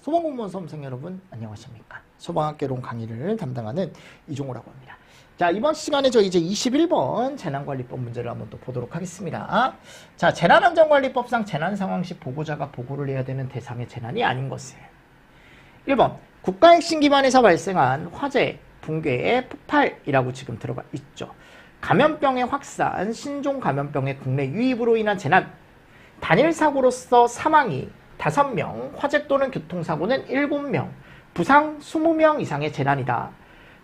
소방공무원 수험생 여러분 안녕하십니까. 소방학개론 강의를 담당하는 이종호라고 합니다. 자, 이번 시간에 저 이제 21번 재난관리법 문제를 한번 또 보도록 하겠습니다. 자, 재난안전관리법상 재난상황 시 보고자가 보고를 해야 되는 대상의 재난이 아닌 것은 1번 국가핵심 기반에서 발생한 화재, 붕괴, 폭발이라고 지금 들어가 있죠. 감염병의 확산, 신종 감염병의 국내 유입으로 인한 재난, 단일 사고로서 사망이 5명, 화재 또는 교통사고는 7명, 부상 20명 이상의 재난이다.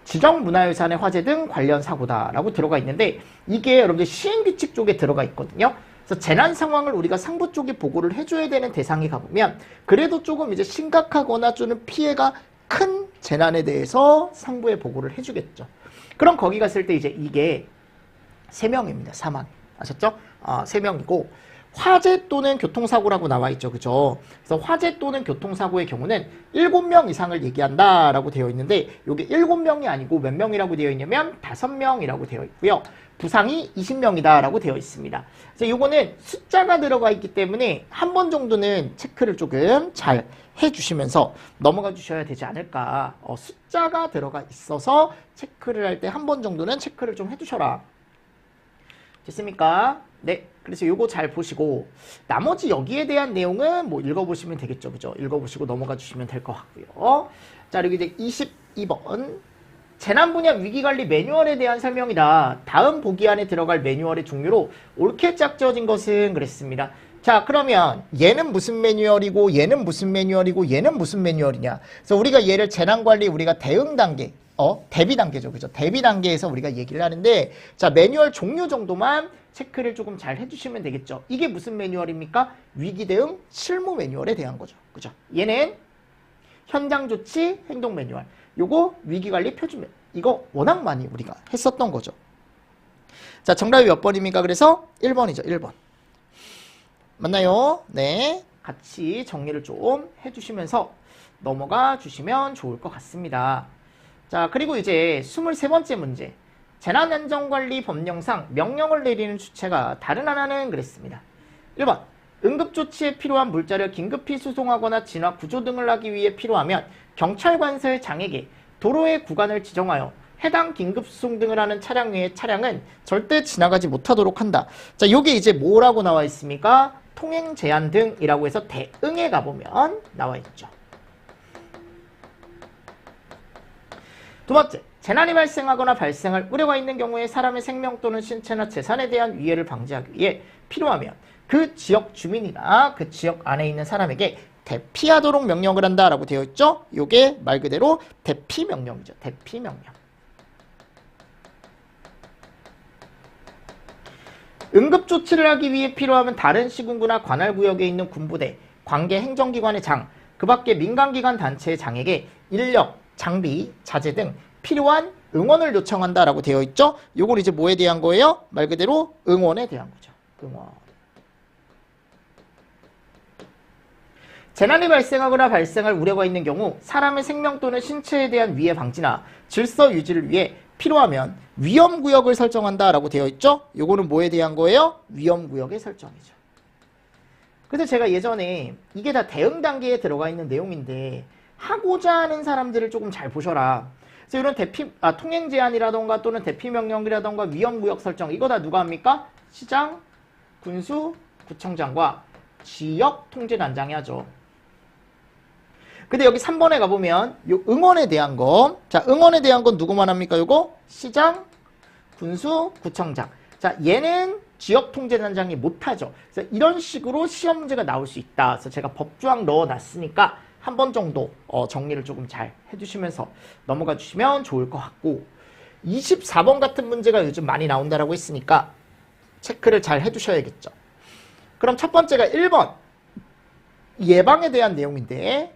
지정문화유산의 화재 등 관련 사고다라고 들어가 있는데 이게 여러분들 시행규칙 쪽에 들어가 있거든요. 그래서 재난 상황을 우리가 상부 쪽에 보고를 해줘야 되는 대상이 가보면 그래도 조금 이제 심각하거나 좀 피해가 큰 재난에 대해서 상부에 보고를 해주겠죠. 그럼 거기 갔을 때 이제 이게 3명입니다. 사망. 아셨죠? 3명이고 화재 또는 교통사고라고 나와 있죠. 그죠? 그래서 화재 또는 교통사고의 경우는 7명 이상을 얘기한다라고 되어 있는데 이게 7명이 아니고 몇 명이라고 되어 있냐면 5명이라고 되어 있고요. 부상이 20명이다라고 되어 있습니다. 그래서 이거는 숫자가 들어가 있기 때문에 한 번 정도는 체크를 조금 잘 해주시면서 넘어가 주셔야 되지 않을까. 숫자가 들어가 있어서 체크를 할 때 한 번 정도는 체크를 좀 해두셔라. 됐습니까? 네. 그래서 요거 잘 보시고 나머지 여기에 대한 내용은 뭐 읽어보시면 되겠죠. 그죠? 읽어보시고 넘어가 주시면 될 것 같고요. 자, 그리고 이제 22번 재난 분야 위기관리 매뉴얼에 대한 설명이다. 다음 보기 안에 들어갈 매뉴얼의 종류로 옳게 짝지어진 것은 그랬습니다. 자, 그러면 얘는 무슨 매뉴얼이고 얘는 무슨 매뉴얼이고 얘는 무슨 매뉴얼이냐. 그래서 우리가 얘를 재난관리 우리가 대응 단계 대비 단계죠. 그죠? 대비 단계에서 우리가 얘기를 하는데 자, 매뉴얼 종류 정도만 체크를 조금 잘 해주시면 되겠죠. 이게 무슨 매뉴얼입니까? 위기 대응 실무 매뉴얼에 대한 거죠. 그죠? 얘는 현장 조치 행동 매뉴얼. 요거 위기관리 표준 매뉴얼. 이거 워낙 많이 우리가 했었던 거죠. 자, 정답이 몇 번입니까? 그래서 1번이죠. 1번. 맞나요? 네. 같이 정리를 좀 해주시면서 넘어가 주시면 좋을 것 같습니다. 자, 그리고 이제 23번째 문제. 재난안전관리 법령상 명령을 내리는 주체가 다른 하나는 그랬습니다. 1번 응급조치에 필요한 물자를 긴급히 수송하거나 진화 구조 등을 하기 위해 필요하면 경찰관서의 장에게 도로의 구간을 지정하여 해당 긴급수송 등을 하는 차량 외의 차량은 절대 지나가지 못하도록 한다. 자, 요게 이제 뭐라고 나와 있습니까? 통행 제한 등이라고 해서 대응에 가보면 나와 있죠. 두 번째, 재난이 발생하거나 발생할 우려가 있는 경우에 사람의 생명 또는 신체나 재산에 대한 위해를 방지하기 위해 필요하면 그 지역 주민이나 그 지역 안에 있는 사람에게 대피하도록 명령을 한다라고 되어 있죠. 이게 말 그대로 대피명령이죠. 대피명령. 응급조치를 하기 위해 필요하면 다른 시군구나 관할구역에 있는 군부대, 관계 행정기관의 장, 그 밖에 민간기관 단체의 장에게 인력, 장비, 자재 등 필요한 응원을 요청한다라고 되어 있죠. 요걸 이제 뭐에 대한 거예요? 말 그대로 응원에 대한 거죠. 응원. 재난이 발생하거나 발생할 우려가 있는 경우 사람의 생명 또는 신체에 대한 위해 방지나 질서 유지를 위해 필요하면 위험구역을 설정한다라고 되어 있죠. 요거는 뭐에 대한 거예요? 위험구역의 설정이죠. 그래서 제가 예전에 이게 다 대응 단계에 들어가 있는 내용인데 하고자 하는 사람들을 조금 잘 보셔라. 그래서 이런 통행 제한이라던가 또는 대피 명령이라던가 위험구역 설정 이거 다 누가 합니까? 시장, 군수, 구청장과 지역 통제단장이 하죠. 근데 여기 3번에 가보면 요 응원에 대한 거, 자, 응원에 대한 건 누구만 합니까? 요거 시장, 군수, 구청장. 자, 얘는 지역 통제단장이 못하죠. 그래서 이런 식으로 시험 문제가 나올 수 있다. 그래서 제가 법조항 넣어놨으니까 한 번 정도 정리를 조금 잘 해주시면서 넘어가 주시면 좋을 것 같고 24번 같은 문제가 요즘 많이 나온다라고 했으니까 체크를 잘 해주셔야겠죠. 그럼 첫 번째가 1번 예방에 대한 내용인데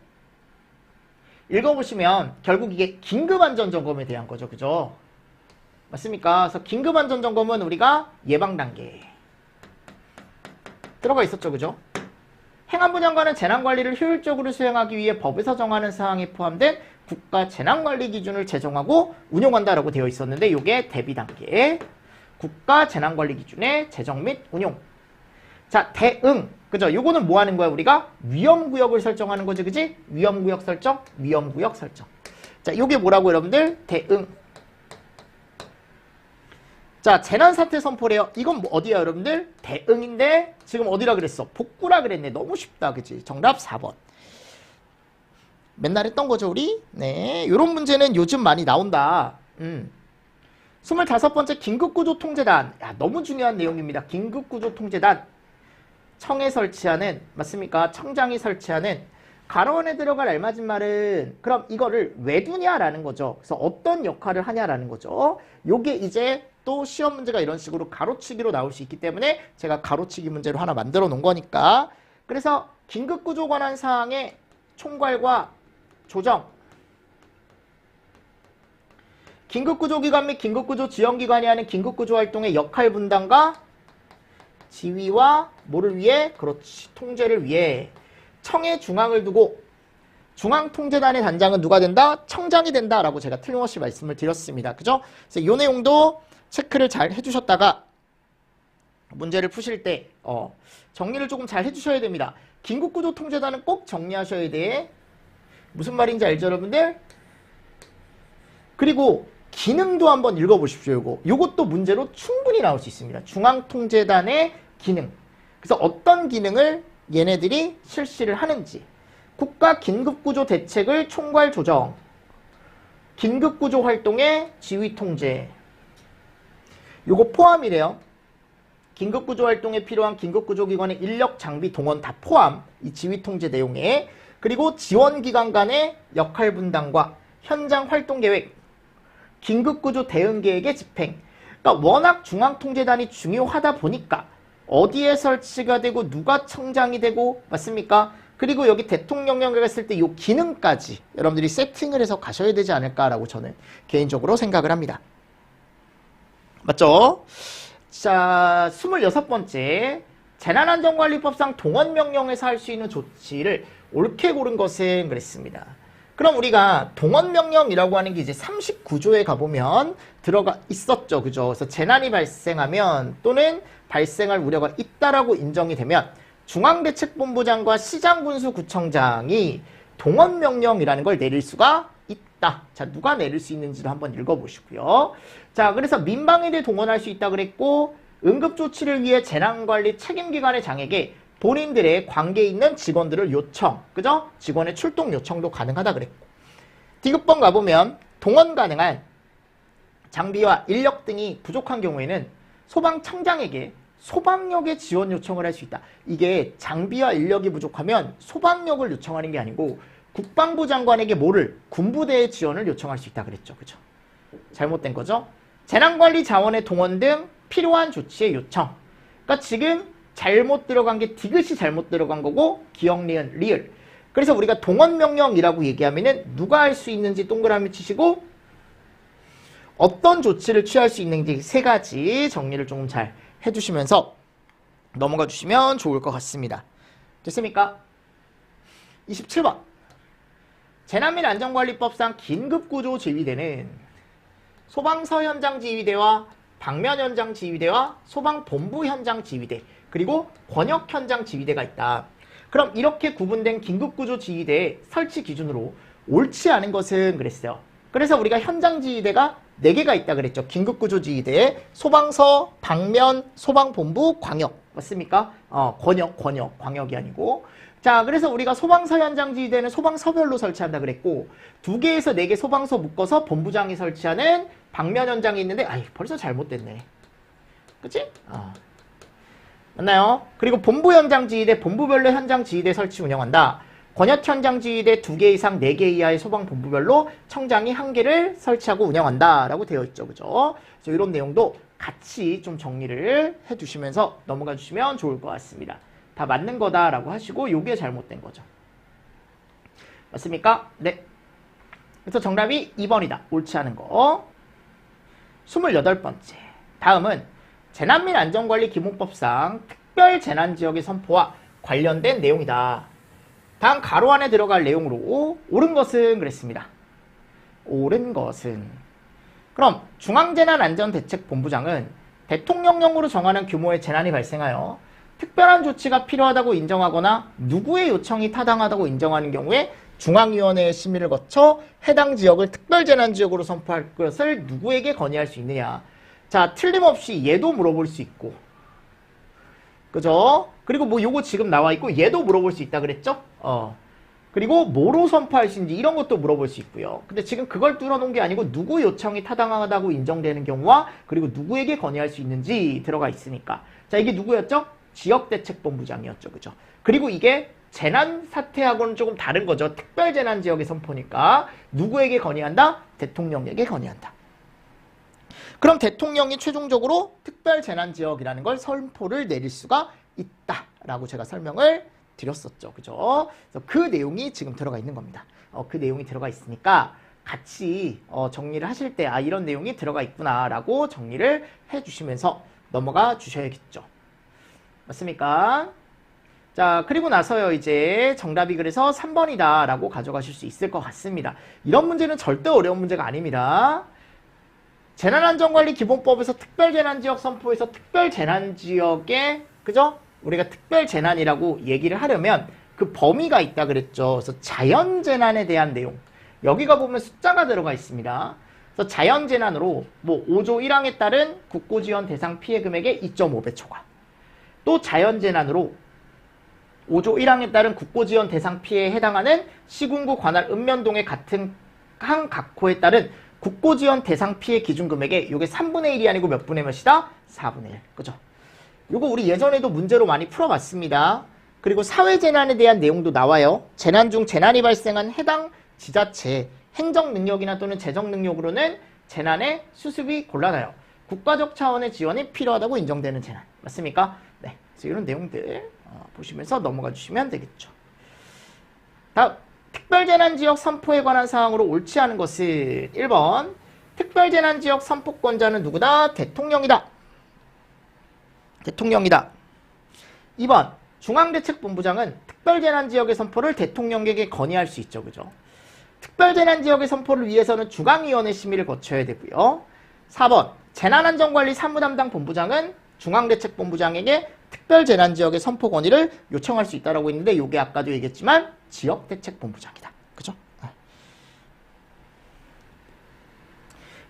읽어보시면 결국 이게 긴급안전점검에 대한 거죠. 그죠? 맞습니까? 그래서 긴급안전점검은 우리가 예방 단계 들어가 있었죠. 그죠? 행안부장관은 재난관리를 효율적으로 수행하기 위해 법에서 정하는 사항에 포함된 국가 재난관리 기준을 제정하고 운용한다라고 되어 있었는데 이게 대비 단계 국가 재난관리 기준의 제정 및 운용. 자, 대응. 그죠? 요거는 뭐 하는 거야? 우리가 위험구역을 설정하는 거지, 그지? 위험구역 설정, 위험구역 설정. 자, 요게 뭐라고 여러분들? 대응. 자, 재난사태 선포래요. 이건 뭐 어디야, 여러분들? 대응인데 지금 어디라 그랬어? 복구라 그랬네. 너무 쉽다, 그지? 정답 4번. 맨날 했던 거죠, 우리? 네, 요런 문제는 요즘 많이 나온다. 25번째 긴급구조통제단. 야, 너무 중요한 내용입니다. 긴급구조통제단. 청에 설치하는, 맞습니까? 청장이 설치하는 가로원에 들어갈 알맞은 말은 그럼 이거를 왜 두냐라는 거죠. 그래서 어떤 역할을 하냐라는 거죠. 요게 이제 또 시험 문제가 이런 식으로 가로치기로 나올 수 있기 때문에 제가 가로치기 문제로 하나 만들어 놓은 거니까. 그래서 긴급구조 관한 사항의 총괄과 조정, 긴급구조기관 및 긴급구조지원기관이 하는 긴급구조 활동의 역할 분담과 지휘와 뭐를 위해? 그렇지, 통제를 위해 청의 중앙을 두고 중앙통제단의 단장은 누가 된다? 청장이 된다라고 제가 틀림없이 말씀을 드렸습니다. 그죠? 그래서 이 내용도 체크를 잘 해주셨다가 문제를 푸실 때 정리를 조금 잘 해주셔야 됩니다. 긴급구조통제단은 꼭 정리하셔야 돼. 무슨 말인지 알죠, 여러분들? 그리고 기능도 한번 읽어보십시오. 요것도 문제로 충분히 나올 수 있습니다. 중앙통제단의 기능. 그래서 어떤 기능을 얘네들이 실시를 하는지. 국가 긴급구조 대책을 총괄 조정. 긴급구조 활동의 지휘 통제. 요거 포함이래요. 긴급구조 활동에 필요한 긴급구조기관의 인력, 장비, 동원 다 포함. 이 지휘 통제 내용에. 그리고 지원기관 간의 역할 분담과 현장 활동 계획, 긴급구조 대응 계획의 집행. 그러니까 워낙 중앙통제단이 중요하다 보니까 어디에 설치가 되고 누가 청장이 되고, 맞습니까? 그리고 여기 대통령령을 했을 때 이 기능까지 여러분들이 세팅을 해서 가셔야 되지 않을까라고 저는 개인적으로 생각을 합니다. 맞죠? 자, 26번째. 재난안전관리법상 동원명령에서 할 수 있는 조치를 옳게 고른 것은 그랬습니다. 그럼 우리가 동원명령이라고 하는 게 이제 39조에 가보면 들어가 있었죠. 그죠? 그래서 재난이 발생하면 또는 발생할 우려가 있다라고 인정이 되면 중앙대책본부장과 시장군수구청장이 동원명령이라는 걸 내릴 수가 있다. 자, 누가 내릴 수 있는지도 한번 읽어보시고요. 자, 그래서 민방위를 동원할 수 있다 그랬고, 응급조치를 위해 재난관리 책임기관의 장에게 본인들의 관계에 있는 직원들을 요청, 그죠? 직원의 출동 요청도 가능하다 그랬고, 디귿번 가보면 동원 가능한 장비와 인력 등이 부족한 경우에는 소방청장에게 소방력의 지원 요청을 할 수 있다. 이게 장비와 인력이 부족하면 소방력을 요청하는 게 아니고 국방부 장관에게 뭐를? 군부대의 지원을 요청할 수 있다 그랬죠. 그죠? 잘못된 거죠? 재난관리 자원의 동원 등 필요한 조치의 요청. 그러니까 지금 잘못 들어간 게 디귿이 잘못 들어간 거고 기역, 리은, 리을. 그래서 우리가 동원명령이라고 얘기하면은 누가 할 수 있는지 동그라미 치시고 어떤 조치를 취할 수 있는지 세 가지 정리를 조금 잘 해주시면서 넘어가 주시면 좋을 것 같습니다. 됐습니까? 27번. 재난및안전관리법상 긴급구조지휘대는 소방서 현장지휘대와 방면현장지휘대와 소방본부현장지휘대 그리고 권역현장지휘대가 있다. 그럼 이렇게 구분된 긴급구조지휘대의 설치 기준으로 옳지 않은 것은 그랬어요. 그래서 우리가 현장지휘대가 4개가 있다 그랬죠. 긴급구조지휘대에 소방서, 방면, 소방본부, 광역. 맞습니까? 권역, 광역이 아니고. 자, 그래서 우리가 소방서 현장지휘대는 소방서별로 설치한다 그랬고 2개에서 4개 소방서 묶어서 본부장이 설치하는 방면 현장이 있는데 벌써 잘못됐네. 그치? 맞나요? 그리고 본부 현장지휘대, 본부별로 현장지휘대 설치 운영한다. 권역 현장지휘대 2개 이상 4개 이하의 소방본부별로 청장이 1개를 설치하고 운영한다 라고 되어 있죠. 그죠? 그래서 이런 내용도 같이 좀 정리를 해주시면서 넘어가 주시면 좋을 것 같습니다. 다 맞는 거다라고 하시고 요게 잘못된 거죠. 맞습니까? 네. 그래서 정답이 2번이다. 옳지 않은 거. 28번째. 다음은 재난 및 안전관리 기본법상 특별재난지역의 선포와 관련된 내용이다. 다음 가로 안에 들어갈 내용으로 옳은 것은 그랬습니다. 옳은 것은. 그럼 중앙재난안전대책본부장은 대통령령으로 정하는 규모의 재난이 발생하여 특별한 조치가 필요하다고 인정하거나 누구의 요청이 타당하다고 인정하는 경우에 중앙위원회의 심의를 거쳐 해당 지역을 특별재난지역으로 선포할 것을 누구에게 건의할 수 있느냐. 자, 틀림없이 얘도 물어볼 수 있고, 그죠? 그리고 뭐 요거 지금 나와 있고 얘도 물어볼 수 있다 그랬죠? 그리고 뭐로 선포할 수 있는지 이런 것도 물어볼 수 있고요. 근데 지금 그걸 뚫어놓은 게 아니고 누구 요청이 타당하다고 인정되는 경우와 그리고 누구에게 건의할 수 있는지 들어가 있으니까. 자, 이게 누구였죠? 지역대책본부장이었죠. 그죠? 그리고 이게 재난사태하고는 조금 다른 거죠. 특별재난지역의 선포니까 누구에게 건의한다? 대통령에게 건의한다. 그럼 대통령이 최종적으로 특별재난지역이라는 걸 선포를 내릴 수가 있다라고 제가 설명을 드렸었죠. 그죠? 그래서 그 내용이 지금 들어가 있는 겁니다. 그 내용이 들어가 있으니까 같이 정리를 하실 때 이런 내용이 들어가 있구나라고 정리를 해주시면서 넘어가 주셔야겠죠. 맞습니까? 자, 그리고 나서요, 이제 정답이 그래서 3번이다 라고 가져가실 수 있을 것 같습니다. 이런 문제는 절대 어려운 문제가 아닙니다. 재난안전관리기본법에서 특별재난지역 선포에서 특별재난지역에, 그죠? 우리가 특별재난이라고 얘기를 하려면 그 범위가 있다 그랬죠. 그래서 자연재난에 대한 내용. 여기가 보면 숫자가 들어가 있습니다. 그래서 자연재난으로 뭐 5조 1항에 따른 국고지원 대상 피해 금액의 2.5배 초과. 또 자연재난으로 5조 1항에 따른 국고지원 대상 피해에 해당하는 시군구 관할 읍면동의 같은 항 각호에 따른 국고지원 대상 피해 기준금액의 요게 3분의 1이 아니고 몇 분의 몇이다? 4분의 1. 그죠? 요거 우리 예전에도 문제로 많이 풀어봤습니다. 그리고 사회재난에 대한 내용도 나와요. 재난 중 재난이 발생한 해당 지자체 행정 능력이나 또는 재정 능력으로는 재난의 수습이 곤란하여 국가적 차원의 지원이 필요하다고 인정되는 재난. 맞습니까? 네. 그래서 이런 내용들 보시면서 넘어가 주시면 되겠죠. 다음, 특별재난지역 선포에 관한 사항으로 옳지 않은 것은 1번, 특별재난지역 선포권자는 누구다? 대통령이다. 대통령이다. 2번, 중앙대책본부장은 특별재난지역의 선포를 대통령에게 건의할 수 있죠. 그죠? 특별재난지역의 선포를 위해서는 중앙위원회 심의를 거쳐야 되고요. 4번, 재난안전관리 사무담당 본부장은 중앙대책본부장에게 특별재난지역의 선포 건의를 요청할 수 있다고 했는데 이게 아까도 얘기했지만 지역대책본부장이다. 그죠?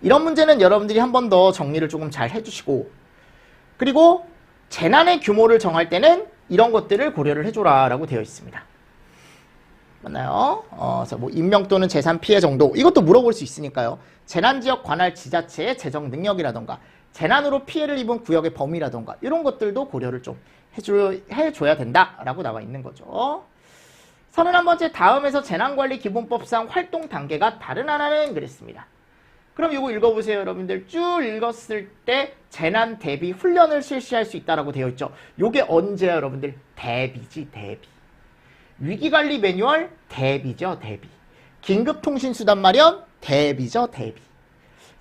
이런 문제는 여러분들이 한 번 더 정리를 조금 잘 해주시고, 그리고 재난의 규모를 정할 때는 이런 것들을 고려를 해줘라 라고 되어 있습니다. 맞나요? 그래서 뭐 인명 또는 재산 피해 정도, 이것도 물어볼 수 있으니까요. 재난지역 관할 지자체의 재정 능력이라던가 재난으로 피해를 입은 구역의 범위라던가 이런 것들도 고려를 좀 해줘야 된다라고 나와 있는 거죠. 31번째, 다음에서 재난관리기본법상 활동 단계가 다른 하나는 그랬습니다. 그럼 이거 읽어보세요. 여러분들 쭉 읽었을 때 재난 대비 훈련을 실시할 수 있다라고 되어 있죠. 이게 언제야 여러분들? 대비지, 대비. 위기관리 매뉴얼? 대비죠, 대비. 긴급통신수단 마련? 대비죠, 대비.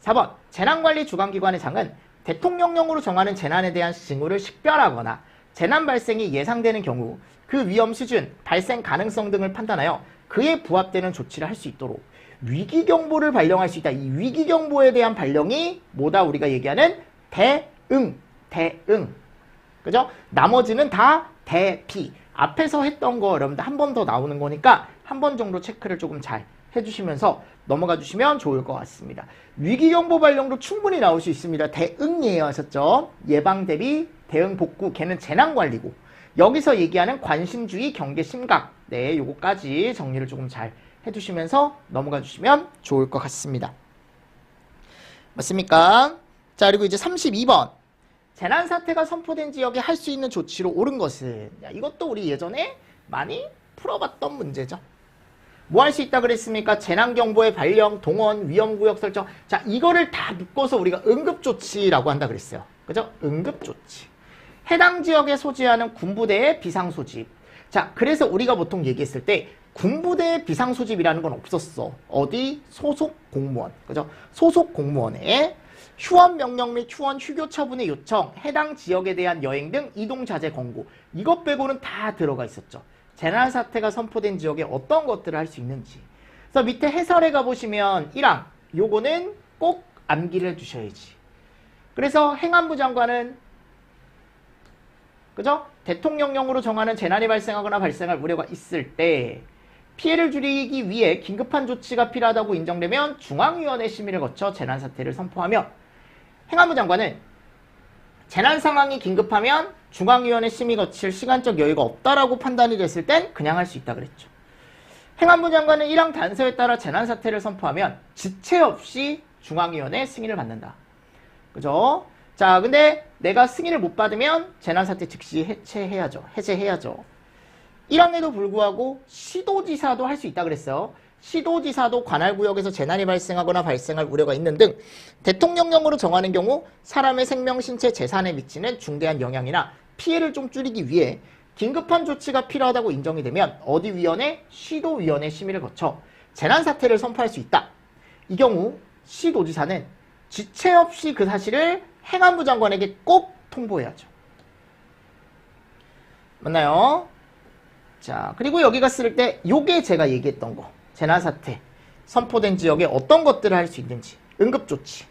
4번, 재난관리 주관기관의 장은 대통령령으로 정하는 재난에 대한 징후를 식별하거나 재난 발생이 예상되는 경우 그 위험 수준, 발생 가능성 등을 판단하여 그에 부합되는 조치를 할 수 있도록 위기경보를 발령할 수 있다. 이 위기경보에 대한 발령이 뭐다? 우리가 얘기하는 대응, 대응. 그죠? 나머지는 다 대피. 앞에서 했던 거 여러분들 한 번 더 나오는 거니까 한 번 정도 체크를 조금 잘 해주시면서 넘어가 주시면 좋을 것 같습니다. 위기경보 발령도 충분히 나올 수 있습니다. 대응이에요 하셨죠? 예방 대비, 대응 복구, 걔는 재난관리고 여기서 얘기하는 관심주의, 경계, 심각, 네, 요거까지 정리를 조금 잘 해주시면서 넘어가 주시면 좋을 것 같습니다. 맞습니까? 자, 그리고 이제 32번. 재난사태가 선포된 지역에 할 수 있는 조치로 옳은 것은, 이것도 우리 예전에 많이 풀어봤던 문제죠. 뭐 할 수 있다 그랬습니까? 재난경보의 발령, 동원, 위험구역 설정. 자, 이거를 다 묶어서 우리가 응급조치라고 한다 그랬어요. 그죠? 응급조치. 해당 지역에 소지하는 군부대의 비상소집. 자, 그래서 우리가 보통 얘기했을 때 군부대의 비상소집이라는 건 없었어. 어디? 소속 공무원. 그죠? 소속 공무원에 휴원 명령 및 휴원 휴교 처분의 요청, 해당 지역에 대한 여행 등 이동 자제 권고. 이것 빼고는 다 들어가 있었죠. 재난사태가 선포된 지역에 어떤 것들을 할 수 있는지. 그래서 밑에 해설에 가보시면 1항, 요거는 꼭 암기를 해주셔야지. 그래서 행안부 장관은 그죠? 대통령령으로 정하는 재난이 발생하거나 발생할 우려가 있을 때 피해를 줄이기 위해 긴급한 조치가 필요하다고 인정되면 중앙위원회 심의를 거쳐 재난사태를 선포하며 행안부 장관은 재난 상황이 긴급하면 중앙위원회 심의 거칠 시간적 여유가 없다라고 판단이 됐을 땐 그냥 할 수 있다 그랬죠. 행안부 장관은 1항 단서에 따라 재난사태를 선포하면 지체 없이 중앙위원회 승인을 받는다. 그죠? 자, 근데 내가 승인을 못 받으면 재난사태 즉시 해제해야죠. 1항에도 불구하고 시도지사도 할 수 있다 그랬어요. 시도지사도 관할 구역에서 재난이 발생하거나 발생할 우려가 있는 등 대통령령으로 정하는 경우 사람의 생명, 신체, 재산에 미치는 중대한 영향이나 피해를 좀 줄이기 위해 긴급한 조치가 필요하다고 인정이 되면 어디 위원회? 시도위원회 심의를 거쳐 재난사태를 선포할 수 있다. 이 경우 시도지사는 지체 없이 그 사실을 행안부 장관에게 꼭 통보해야죠. 맞나요? 자, 그리고 여기 갔을 때 요게 제가 얘기했던 거. 재난사태 선포된 지역에 어떤 것들을 할 수 있는지, 응급조치,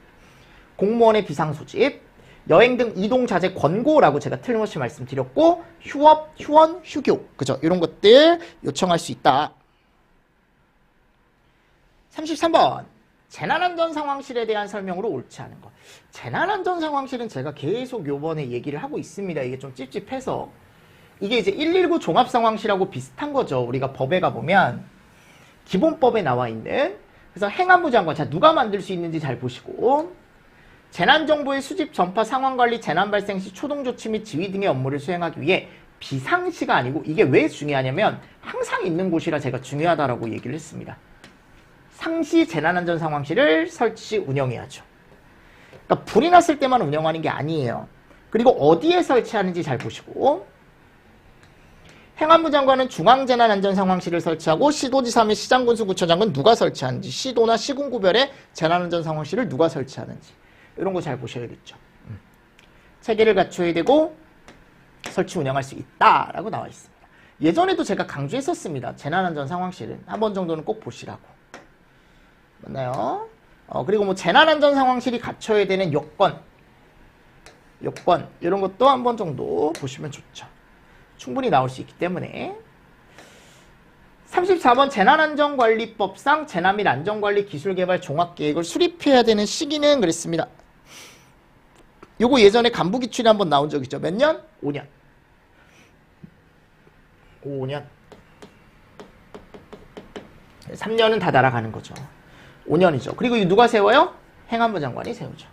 공무원의 비상소집, 여행 등 이동 자제 권고라고 제가 틀림없이 말씀드렸고, 휴업, 휴원, 휴교, 그죠? 이런 것들 요청할 수 있다. 33번 재난안전상황실에 대한 설명으로 옳지 않은 것. 재난안전상황실은 제가 계속 요번에 얘기를 하고 있습니다. 이게 좀 찝찝해서. 이게 이제 119 종합상황실하고 비슷한 거죠. 우리가 법에 가보면 기본법에 나와 있는, 그래서 행안부 장관, 자 누가 만들 수 있는지 잘 보시고, 재난정보의 수집, 전파, 상황관리, 재난 발생 시 초동조치 및 지휘 등의 업무를 수행하기 위해 비상시가 아니고, 이게 왜 중요하냐면 항상 있는 곳이라 제가 중요하다라고 얘기를 했습니다. 상시 재난안전상황실을 설치 운영해야죠. 그러니까 불이 났을 때만 운영하는 게 아니에요. 그리고 어디에 설치하는지 잘 보시고, 행안부 장관은 중앙재난안전상황실을 설치하고 시도지사 및 시장군수구청장은 누가 설치하는지, 시도나 시군 구별의 재난안전상황실을 누가 설치하는지 이런 거 잘 보셔야겠죠. 체계를 갖춰야 되고 설치 운영할 수 있다라고 나와 있습니다. 예전에도 제가 강조했었습니다. 재난안전상황실은 한 번 정도는 꼭 보시라고. 맞나요? 그리고 뭐 재난안전상황실이 갖춰야 되는 요건 이런 것도 한 번 정도 보시면 좋죠. 충분히 나올 수 있기 때문에. 34번 재난안전관리법상 재난 및 안전관리 기술개발 종합계획을 수립해야 되는 시기는 그랬습니다. 요거 예전에 간부기출이 한번 나온 적 있죠. 몇 년? 5년. 5년. 3년은 다 날아가는 거죠. 5년이죠. 그리고 이거 누가 세워요? 행안부 장관이 세우죠.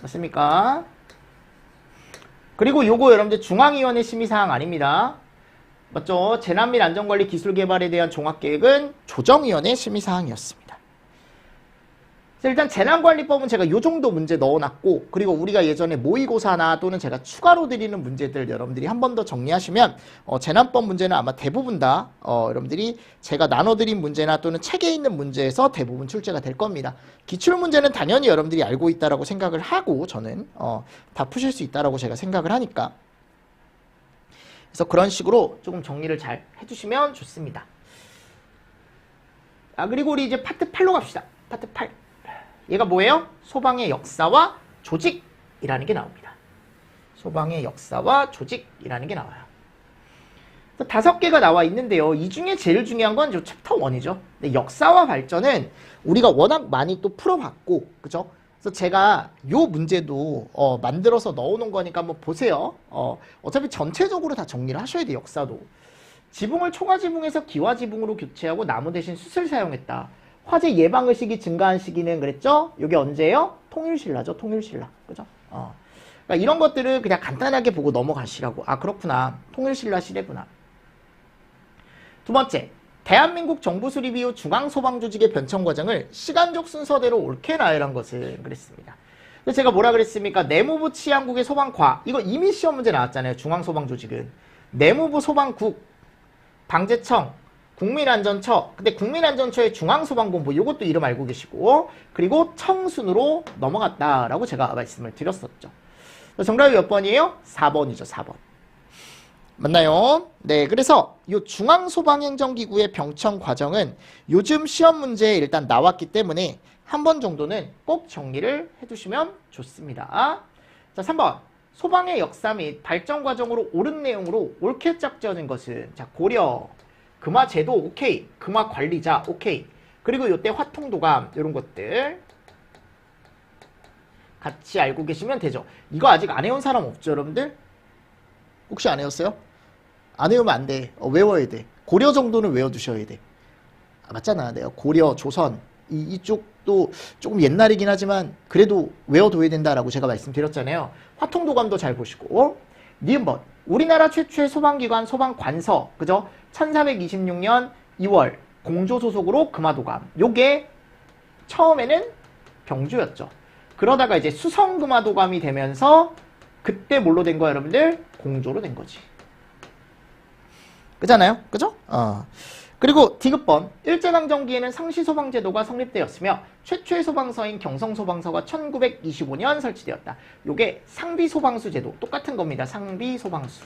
맞습니까? 그리고 요거 여러분들 중앙위원회 심의사항 아닙니다. 맞죠? 재난 및 안전관리 기술개발에 대한 종합계획은 조정위원회 심의사항이었습니다. 일단 재난관리법은 제가 요 정도 문제 넣어놨고, 그리고 우리가 예전에 모의고사나 또는 제가 추가로 드리는 문제들 여러분들이 한 번 더 정리하시면 재난법 문제는 아마 대부분 다 여러분들이 제가 나눠드린 문제나 또는 책에 있는 문제에서 대부분 출제가 될 겁니다. 기출문제는 당연히 여러분들이 알고 있다라고 생각을 하고 저는 다 푸실 수 있다라고 제가 생각을 하니까, 그래서 그런 식으로 조금 정리를 잘 해주시면 좋습니다. 그리고 우리 이제 파트 8로 갑시다. 파트 8. 얘가 뭐예요? 소방의 역사와 조직이라는 게 나옵니다. 소방의 역사와 조직이라는 게 나와요. 5개가 나와 있는데요. 이 중에 제일 중요한 건 챕터 1이죠. 근데 역사와 발전은 우리가 워낙 많이 또 풀어봤고, 그죠? 그래서 제가 요 문제도 만들어서 넣어놓은 거니까 한번 보세요. 어차피 전체적으로 다 정리를 하셔야 돼요. 역사도. 지붕을 초가지붕에서 기와지붕으로 교체하고 나무 대신 숯을 사용했다. 화재 예방의식이 증가한 시기는 그랬죠? 이게 언제예요? 통일신라죠. 통일신라. 그죠? 그러니까 이런 것들을 그냥 간단하게 보고 넘어가시라고. 아, 그렇구나. 통일신라 시대구나. 두 번째, 대한민국 정부 수립 이후 중앙소방조직의 변천 과정을 시간적 순서대로 옳게 나열한 것을 그랬습니다. 그래서 제가 뭐라 그랬습니까? 내무부 치안국의 소방과, 이거 이미 시험 문제 나왔잖아요. 중앙소방조직은. 내무부 소방국, 방재청, 국민안전처, 근데 국민안전처의 중앙소방본부, 이것도 이름 알고 계시고, 그리고 청순으로 넘어갔다라고 제가 말씀을 드렸었죠. 정답이 몇 번이에요? 4번이죠. 4번. 맞나요? 네, 그래서 이 중앙소방행정기구의 병천 과정은 요즘 시험 문제에 일단 나왔기 때문에 한 번 정도는 꼭 정리를 해두시면 좋습니다. 자, 3번. 소방의 역사 및 발전 과정으로 옳은 내용으로 옳게 짝지어진 것은 자 고려, 금화 제도 오케이, 금화 관리자 오케이, 그리고 요때 화통도감 이런 것들 같이 알고 계시면 되죠. 이거 아직 안 해온 사람 없죠 여러분들? 혹시 안 해왔어요? 안 외우면 안 돼. 외워야 돼. 고려 정도는 외워두셔야 돼. 맞잖아. 내가 고려, 조선 이쪽도 조금 옛날이긴 하지만 그래도 외워둬야 된다라고 제가 말씀드렸잖아요. 화통도감도 잘 보시고. 니은번 우리나라 최초의 소방기관 소방관서 그죠? 1426년 2월 공조 소속으로 금화도감. 요게 처음에는 경주였죠. 그러다가 이제 수성금화도감이 되면서 그때 뭘로 된 거야 여러분들? 공조로 된 거지. 그잖아요? 그죠? 그리고 디귿번 일제강점기에는 상시소방제도가 성립되었으며 최초의 소방서인 경성소방서가 1925년 설치되었다. 요게 상비소방수 제도 똑같은 겁니다. 상비소방수.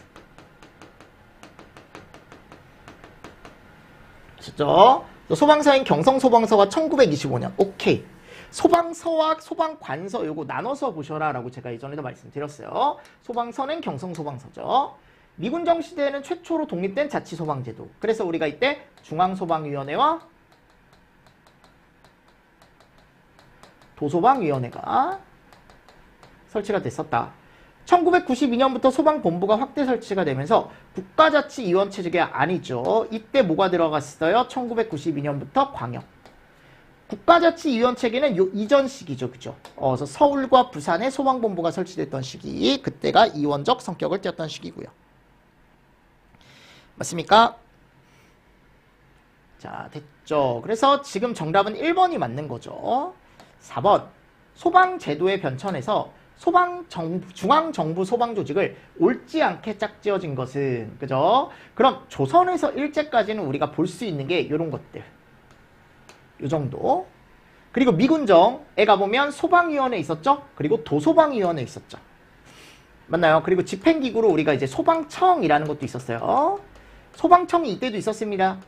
아셨죠? 소방서인 경성소방서가 1925년. 오케이. 소방서와 소방관서 요거 나눠서 보셔라 라고 제가 이전에도 말씀드렸어요. 소방서는 경성소방서죠. 미군정 시대에는 최초로 독립된 자치소방제도. 그래서 우리가 이때 중앙소방위원회와 도소방위원회가 설치가 됐었다. 1992년부터 소방본부가 확대 설치가 되면서 국가자치위원체제가 아니죠. 이때 뭐가 들어갔어요? 1992년부터 광역. 국가자치위원체계는 요 이전 시기죠. 그죠? 그래서 서울과 부산에 소방본부가 설치됐던 시기. 그때가 이원적 성격을 띄었던 시기고요. 맞습니까? 자, 됐죠. 그래서 지금 정답은 1번이 맞는 거죠. 4번. 소방제도의 변천에서 중앙정부 소방조직을 옳지 않게 짝지어진 것은, 그죠? 그럼 조선에서 일제까지는 우리가 볼 수 있는 게 이런 것들. 요 정도. 그리고 미군정에 가보면 소방위원회 있었죠? 그리고 도소방위원회 있었죠. 맞나요? 그리고 집행기구로 우리가 이제 소방청이라는 것도 있었어요. 소방청이 이때도 있었습니다.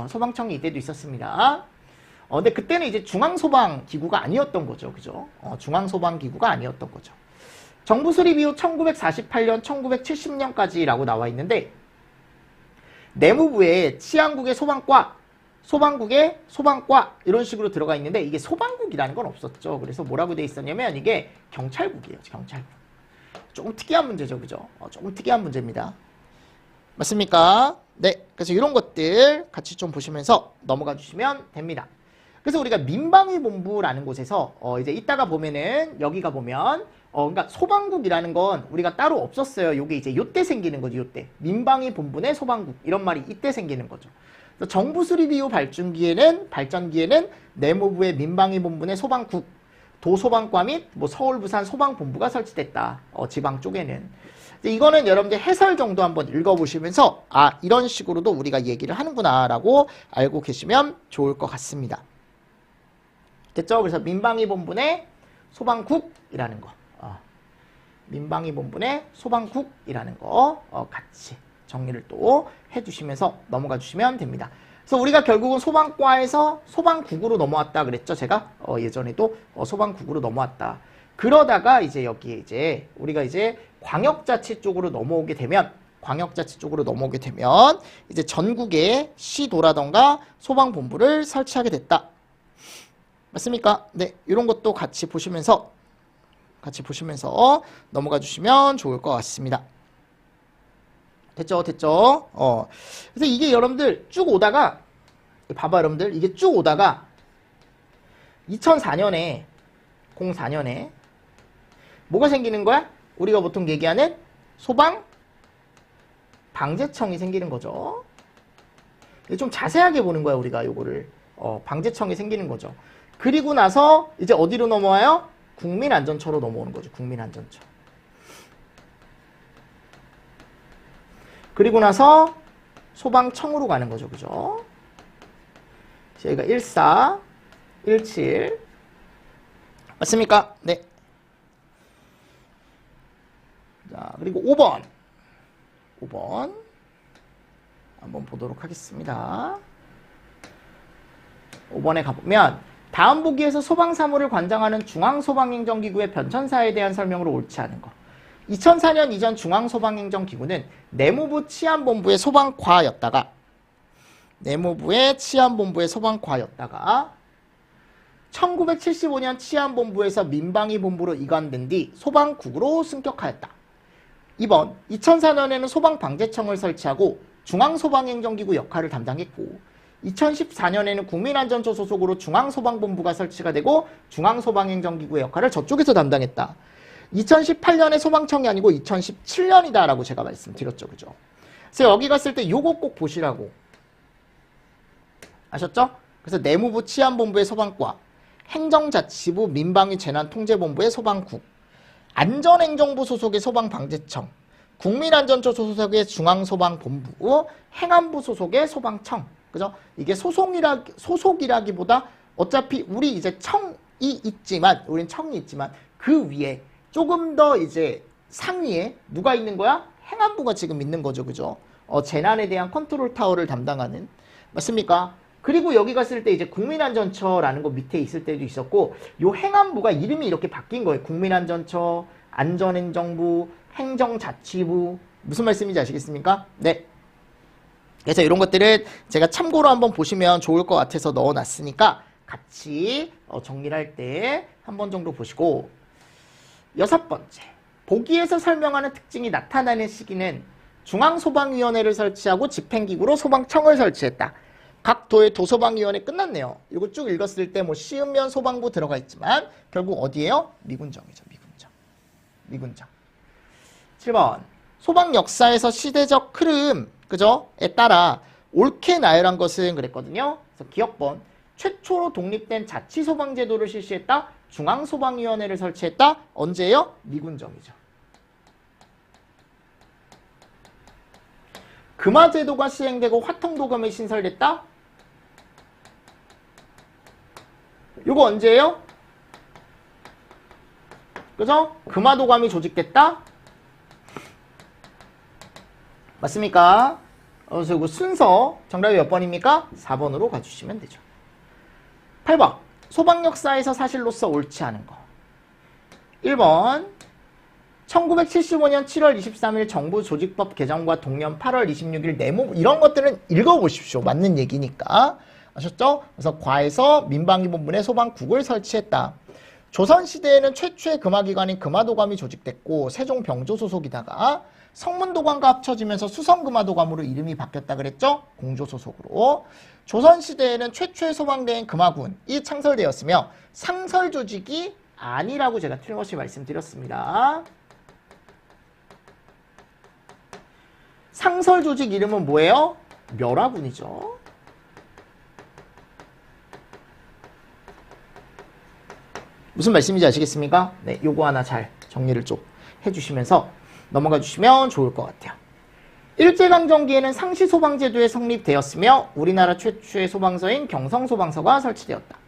소방청이 이때도 있었습니다. 근데 그때는 이제 중앙소방기구가 아니었던 거죠. 그죠? 중앙소방기구가 아니었던 거죠. 정부 수립 이후 1948년, 1970년까지라고 나와 있는데, 내무부에 치안국의 소방과, 소방국의 소방과 이런 식으로 들어가 있는데 이게 소방국이라는 건 없었죠. 그래서 뭐라고 돼 있었냐면 이게 경찰국이에요. 경찰국. 조금 특이한 문제죠. 그죠? 조금 특이한 문제입니다. 맞습니까? 네. 그래서 이런 것들 같이 좀 보시면서 넘어가 주시면 됩니다. 그래서 우리가 민방위본부라는 곳에서 이제 이따가 보면은 여기가 보면 그러니까 소방국이라는 건 우리가 따로 없었어요. 요게 이제 요때 생기는 거죠. 요때. 민방위본부 내 소방국 이런 말이 이때 생기는 거죠. 정부 수립 이후 발전기에는 내무부의 민방위본부 내 소방국, 도소방과 및 뭐 서울, 부산 소방본부가 설치됐다. 지방 쪽에는. 이거는 여러분들 해설 정도 한번 읽어보시면서 이런 식으로도 우리가 얘기를 하는구나 라고 알고 계시면 좋을 것 같습니다. 됐죠? 그래서 민방위본부 내 소방국이라는 거. 민방위본부 내 소방국이라는 거 같이 정리를 또 해주시면서 넘어가 주시면 됩니다. 그래서 우리가 결국은 소방과에서 소방국으로 넘어왔다 그랬죠. 제가 예전에도 소방국으로 넘어왔다. 그러다가 이제 여기에 이제 우리가 이제 광역자치 쪽으로 넘어오게 되면 이제 전국에 시도라던가 소방본부를 설치하게 됐다. 맞습니까? 네, 이런 것도 같이 보시면서 넘어가 주시면 좋을 것 같습니다. 됐죠? 그래서 이게 여러분들 쭉 오다가, 봐봐, 여러분들. 이게 쭉 오다가 2004년에, 04년에 뭐가 생기는 거야? 우리가 보통 얘기하는 소방방재청이 생기는 거죠. 좀 자세하게 보는 거야, 우리가 요거를. 방재청이 생기는 거죠. 그리고 나서 이제 어디로 넘어와요? 국민안전처로 넘어오는 거죠. 국민안전처. 그리고 나서 소방청으로 가는 거죠. 그죠? 저희가 14, 17 맞습니까? 네. 자, 그리고 5번 한번 보도록 하겠습니다. 5번에 가보면 다음 보기에서 소방사무를 관장하는 중앙소방행정기구의 변천사에 대한 설명으로 옳지 않은 거. 2004년 이전 중앙소방행정기구는 내무부 치안본부의 소방과였다가 1975년 치안본부에서 민방위본부로 이관된 뒤 소방국으로 승격하였다. 2번 2004년에는 소방방재청을 설치하고 중앙소방행정기구 역할을 담당했고 2014년에는 국민안전처 소속으로 중앙소방본부가 설치가 되고 중앙소방행정기구의 역할을 저쪽에서 담당했다. 2018년에 소방청이 아니고 2017년이다 라고 제가 말씀드렸죠. 그죠? 그래서 여기 갔을 때 요거 꼭 보시라고. 아셨죠? 그래서 내무부 치안본부의 소방과, 행정자치부 민방위 재난통제본부의 소방국, 안전행정부 소속의 소방방재청, 국민안전처 소속의 중앙소방본부, 행안부 소속의 소방청. 그죠? 이게 소속이라기보다 어차피 우리 이제 청이 있지만, 우린 청이 있지만 그 위에 조금 더 이제 상위에 누가 있는 거야? 행안부가 지금 있는 거죠. 그죠? 재난에 대한 컨트롤 타워를 담당하는. 맞습니까? 그리고 여기 갔을 때 이제 국민안전처라는 거 밑에 있을 때도 있었고, 요 행안부가 이름이 이렇게 바뀐 거예요. 국민안전처, 안전행정부, 행정자치부. 무슨 말씀인지 아시겠습니까? 네. 그래서 이런 것들은 제가 참고로 한번 보시면 좋을 것 같아서 넣어놨으니까 같이 정리를 할 때 한 번 정도 보시고, 6번째. 보기에서 설명하는 특징이 나타나는 시기는 중앙소방위원회를 설치하고 집행기구로 소방청을 설치했다. 각 도의 도소방위원회 끝났네요. 이거 쭉 읽었을 때 뭐 시읍면 소방부 들어가 있지만 결국 어디예요? 미군정이죠. 미군정. 7번. 소방 역사에서 시대적 흐름, 그죠? 에 따라 옳게 나열한 것은 그랬거든요. 그래서 기억번. 최초로 독립된 자치소방제도를 실시했다. 중앙소방위원회를 설치했다. 언제예요? 미군정이죠. 금화제도가 시행되고 화통도감이 신설됐다. 이거 언제예요? 그죠? 금화도감이 조직됐다. 맞습니까? 그래서 이거 순서 정답이 몇 번입니까? 4번으로 가주시면 되죠. 8번. 소방 역사에서 사실로서 옳지 않은 거. 1번. 1975년 7월 23일 정부 조직법 개정과 동년 8월 26일 내무, 이런 것들은 읽어보십시오. 맞는 얘기니까. 아셨죠? 그래서 과에서 민방위본부의 소방국을 설치했다. 조선시대에는 최초의 금화기관인 금화도감이 조직됐고 세종병조 소속이다가 성문도감과 합쳐지면서 수성금화도감으로 이름이 바뀌었다 그랬죠? 공조 소속으로. 조선시대에는 최초의 소방대인 금화군이 창설되었으며 상설조직이 아니라고 제가 틀림없이 말씀드렸습니다. 상설조직 이름은 뭐예요? 멸화군이죠. 무슨 말씀인지 아시겠습니까? 네, 요거 하나 잘 정리를 좀 해주시면서 넘어가 주시면 좋을 것 같아요. 일제강점기에는 상시소방제도에 성립되었으며 우리나라 최초의 소방서인 경성소방서가 설치되었다.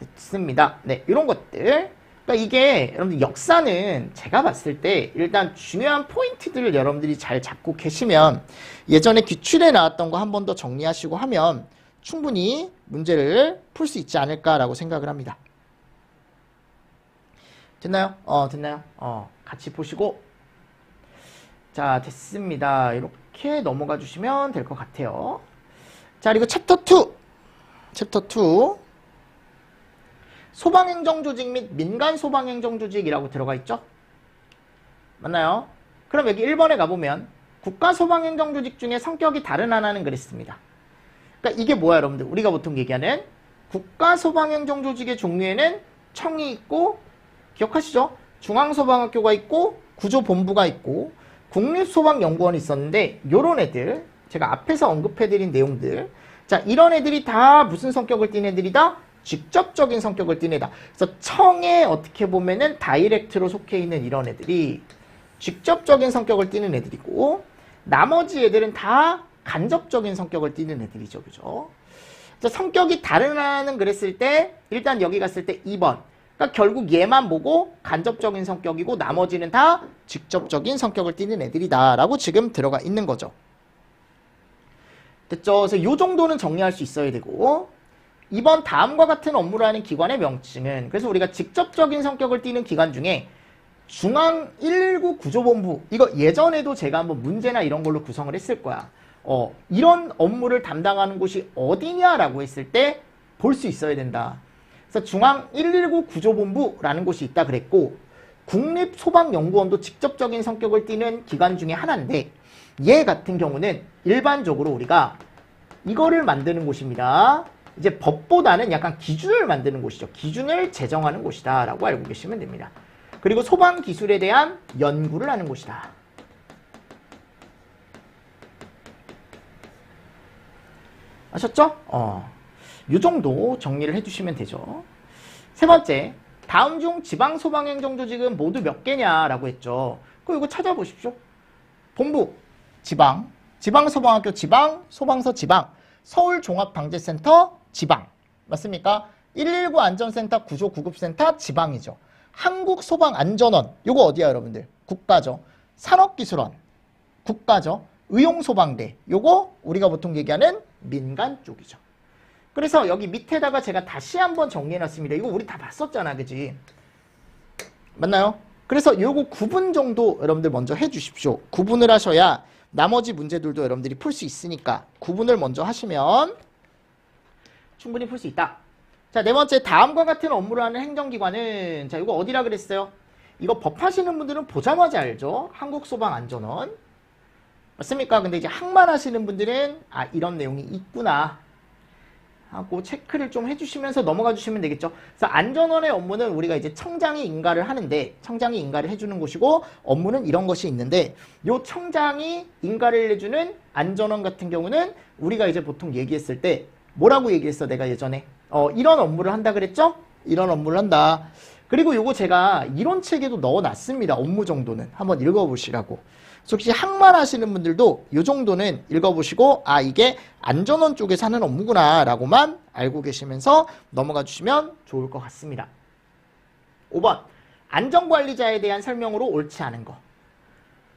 됐습니다. 네, 이런 것들. 그러니까 이게 여러분들 역사는 제가 봤을 때 일단 중요한 포인트들을 여러분들이 잘 잡고 계시면 예전에 기출에 나왔던 거 한 번 더 정리하시고 하면 충분히 문제를 풀 수 있지 않을까라고 생각을 합니다. 됐나요? 됐나요? 같이 보시고. 자, 됐습니다. 이렇게 넘어가 주시면 될 것 같아요. 자, 그리고 챕터 2. 챕터 2. 소방행정조직 및 민간소방행정조직이라고 들어가 있죠? 맞나요? 그럼 여기 1번에 가보면 국가소방행정조직 중에 성격이 다른 하나는 그랬습니다. 그러니까 이게 뭐야, 여러분들? 우리가 보통 얘기하는 국가소방행정조직의 종류에는 청이 있고, 기억하시죠? 중앙소방학교가 있고 구조본부가 있고 국립소방연구원이 있었는데 요런 애들 제가 앞에서 언급해드린 내용들, 자, 이런 애들이 다 무슨 성격을 띈 애들이다? 직접적인 성격을 띈 애다. 그래서 청에 어떻게 보면은 다이렉트로 속해 있는 이런 애들이 직접적인 성격을 띠는 애들이고 나머지 애들은 다 간접적인 성격을 띠는 애들이죠. 그죠? 성격이 다르다는 그랬을 때 일단 여기 갔을 때 2번. 그러니까 결국 얘만 보고 간접적인 성격이고 나머지는 다 직접적인 성격을 띠는 애들이다 라고 지금 들어가 있는 거죠. 됐죠? 그래서 이 정도는 정리할 수 있어야 되고 2번 다음과 같은 업무를 하는 기관의 명칭은, 그래서 우리가 직접적인 성격을 띠는 기관 중에 중앙 119 구조본부, 이거 예전에도 제가 한번 문제나 이런 걸로 구성을 했을 거야. 이런 업무를 담당하는 곳이 어디냐라고 했을 때 볼 수 있어야 된다. 그래서 중앙 119 구조본부라는 곳이 있다 그랬고, 국립소방연구원도 직접적인 성격을 띠는 기관 중에 하나인데, 얘 같은 경우는 일반적으로 우리가 이거를 만드는 곳입니다. 이제 법보다는 약간 기준을 만드는 곳이죠. 기준을 제정하는 곳이다 라고 알고 계시면 됩니다. 그리고 소방기술에 대한 연구를 하는 곳이다. 아셨죠? 요 정도 정리를 해주시면 되죠. 세 번째, 다음 중 지방소방행정조직은 모두 몇 개냐라고 했죠. 그럼 이거 찾아보십시오. 본부, 지방, 지방소방학교 지방, 소방서 지방, 서울종합방재센터 지방. 맞습니까? 119 안전센터, 구조구급센터 지방이죠. 한국소방안전원, 요거 어디야 여러분들? 국가죠. 산업기술원, 국가죠. 의용소방대, 요거 우리가 보통 얘기하는 민간 쪽이죠. 그래서 여기 밑에다가 제가 다시 한번 정리해놨습니다. 이거 우리 다 봤었잖아, 그지? 맞나요? 그래서 요거 구분 정도 여러분들 먼저 해주십시오. 구분을 하셔야 나머지 문제들도 여러분들이 풀 수 있으니까 구분을 먼저 하시면 충분히 풀 수 있다. 자, 네 번째, 다음과 같은 업무를 하는 행정기관은, 자, 이거 어디라 그랬어요? 이거 법하시는 분들은 보자마자 알죠? 한국소방안전원. 맞습니까? 근데 이제 학만 하시는 분들은, 아, 이런 내용이 있구나 하고 체크를 좀 해주시면서 넘어가 주시면 되겠죠. 그래서 안전원의 업무는 우리가 이제 청장이 인가를 하는데, 청장이 인가를 해주는 곳이고, 업무는 이런 것이 있는데, 요 청장이 인가를 해주는 안전원 같은 경우는 우리가 이제 보통 얘기했을 때, 뭐라고 얘기했어, 내가 예전에? 이런 업무를 한다 그랬죠? 이런 업무를 한다. 그리고 요거 제가 이론책에도 넣어놨습니다. 업무 정도는. 한번 읽어보시라고. 그래서 혹시 학만 하시는 분들도 요 정도는 읽어보시고, 아, 이게 안전원 쪽에서 하는 업무구나 라고만 알고 계시면서 넘어가 주시면 좋을 것 같습니다. 5번, 안전관리자에 대한 설명으로 옳지 않은 거.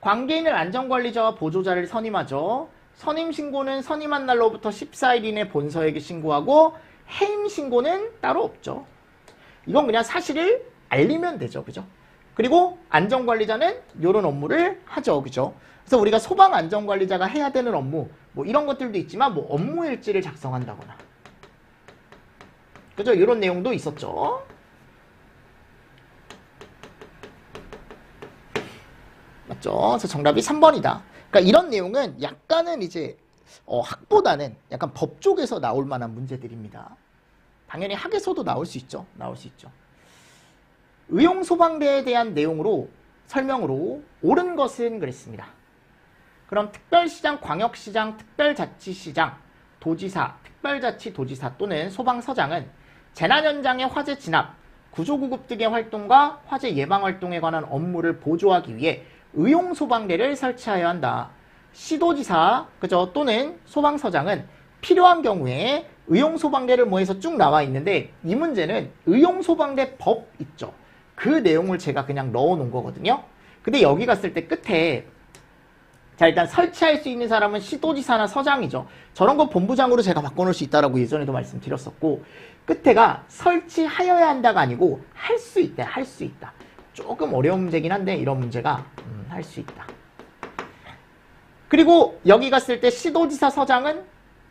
관계인을 안전관리자와 보조자를 선임하죠. 선임신고는 선임한 날로부터 14일 이내 본서에게 신고하고, 해임신고는 따로 없죠. 이건 그냥 사실을 알리면 되죠. 그죠? 그리고 안전관리자는 이런 업무를 하죠. 그죠? 그래서 우리가 소방안전관리자가 해야 되는 업무, 뭐 이런 것들도 있지만, 뭐 업무일지를 작성한다거나. 그죠? 이런 내용도 있었죠. 맞죠? 그래서 정답이 3번이다. 그러니까 이런 내용은 약간은 이제 학보다는 약간 법 쪽에서 나올 만한 문제들입니다. 당연히 학에서도 나올 수 있죠. 나올 수 있죠. 의용소방대에 대한 내용으로 설명으로 옳은 것은 그랬습니다. 그럼 특별시장, 광역시장, 특별자치시장, 도지사, 특별자치도지사 또는 소방서장은 재난 현장의 화재 진압, 구조구급 등의 활동과 화재 예방 활동에 관한 업무를 보조하기 위해 의용소방대를 설치하여야 한다. 시도지사, 그죠? 또는 소방서장은 필요한 경우에 의용소방대를 모여서 쭉 나와 있는데, 이 문제는 의용소방대 법 있죠? 그 내용을 제가 그냥 넣어 놓은 거거든요. 근데 여기 갔을 때 끝에, 자, 일단 설치할 수 있는 사람은 시도지사나 서장이죠. 저런 거 본부장으로 제가 바꿔놓을 수 있다라고 예전에도 말씀드렸었고, 끝에가 설치하여야 한다가 아니고 할 수 있다, 할 수 있다. 조금 어려운 문제긴 한데 이런 문제가 할 수 있다. 그리고 여기 갔을 때 시도지사 서장은,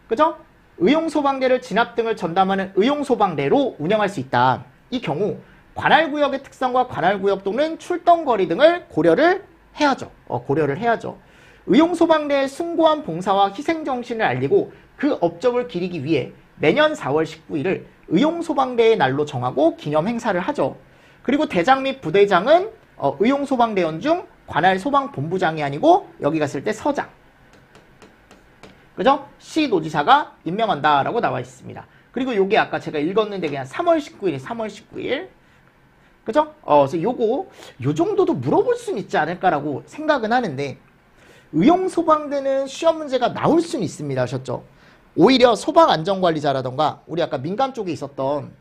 그죠? 의용소방대를 진압 등을 전담하는 의용소방대로 운영할 수 있다. 이 경우 관할구역의 특성과 관할구역 또는 출동거리 등을 고려를 해야죠. 고려를 해야죠. 의용소방대의 숭고한 봉사와 희생정신을 알리고 그 업적을 기리기 위해 매년 4월 19일을 의용소방대의 날로 정하고 기념 행사를 하죠. 그리고 대장 및 부대장은 의용소방대원 중 관할소방본부장이 아니고 여기 갔을 때 서장, 그죠? 시도지사가 임명한다라고 나와 있습니다. 그리고 요게 아까 제가 읽었는데 그냥 3월 19일, 3월 19일. 그죠? 그래서 요거, 요 정도도 물어볼 수는 있지 않을까라고 생각은 하는데, 의용소방대는 시험 문제가 나올 수는 있습니다. 아셨죠? 오히려 소방안전관리자라던가, 우리 아까 민간 쪽에 있었던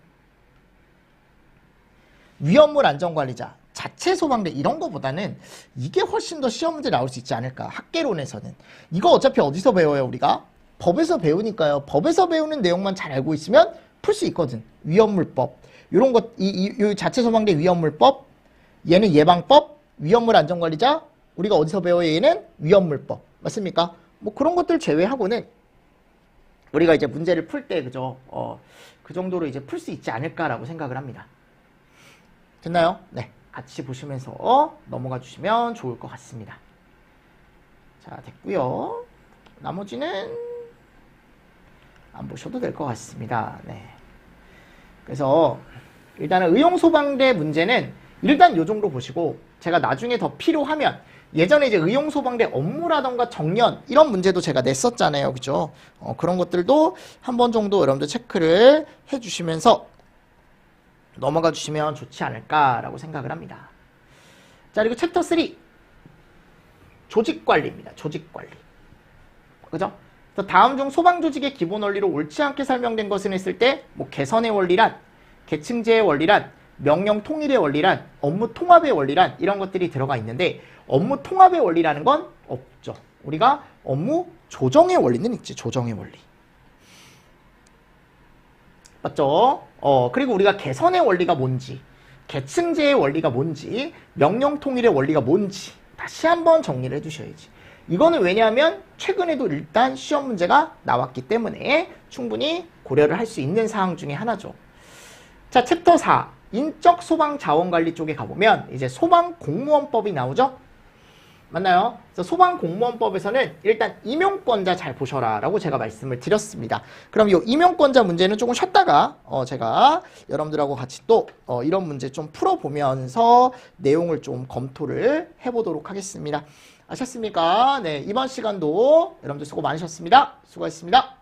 위험물 안전관리자, 자체 소방대 이런 거보다는 이게 훨씬 더 시험 문제 나올 수 있지 않을까. 학계론에서는. 이거 어차피 어디서 배워요, 우리가? 법에서 배우니까요. 법에서 배우는 내용만 잘 알고 있으면 풀 수 있거든. 위험물법. 요런 것, 이 자체 소방대 위험물법, 얘는 예방법, 위험물 안전관리자. 우리가 어디서 배워요? 얘는 위험물법. 맞습니까? 뭐 그런 것들 제외하고는 우리가 이제 문제를 풀 때 그죠? 그 정도로 이제 풀 수 있지 않을까라고 생각을 합니다. 됐나요? 네. 같이 보시면서 넘어가 주시면 좋을 것 같습니다. 자, 됐고요. 나머지는 안 보셔도 될 것 같습니다. 네. 그래서 일단은 의용소방대 문제는 일단 요 정도 보시고 제가 나중에 더 필요하면 예전에 이제 의용소방대 업무라던가 정년 이런 문제도 제가 냈었잖아요. 그죠? 그런 것들도 한 번 정도 여러분들 체크를 해주시면서 넘어가 주시면 좋지 않을까라고 생각을 합니다. 자, 그리고 챕터 3 조직관리입니다. 조직관리. 그죠? 그래서 다음 중 소방조직의 기본 원리로 옳지 않게 설명된 것은 했을 때 뭐 개선의 원리란, 계층제의 원리란, 명령 통일의 원리란, 업무 통합의 원리란 이런 것들이 들어가 있는데 업무 통합의 원리라는 건 없죠. 우리가 업무 조정의 원리는 있지. 조정의 원리. 맞죠? 그리고 우리가 개선의 원리가 뭔지, 계층제의 원리가 뭔지, 명령 통일의 원리가 뭔지 다시 한번 정리를 해주셔야지. 이거는 왜냐하면 최근에도 일단 시험 문제가 나왔기 때문에 충분히 고려를 할 수 있는 사항 중에 하나죠. 자, 챕터 4 인적 소방 자원관리 쪽에 가보면 이제 소방공무원법이 나오죠. 맞나요? 그래서 소방공무원법에서는 일단 임용권자 잘 보셔라 라고 제가 말씀을 드렸습니다. 그럼 이 임용권자 문제는 조금 쉬었다가 제가 여러분들하고 같이 또 이런 문제 좀 풀어보면서 내용을 좀 검토를 해보도록 하겠습니다. 아셨습니까? 네, 이번 시간도 여러분들 수고 많으셨습니다. 수고하셨습니다.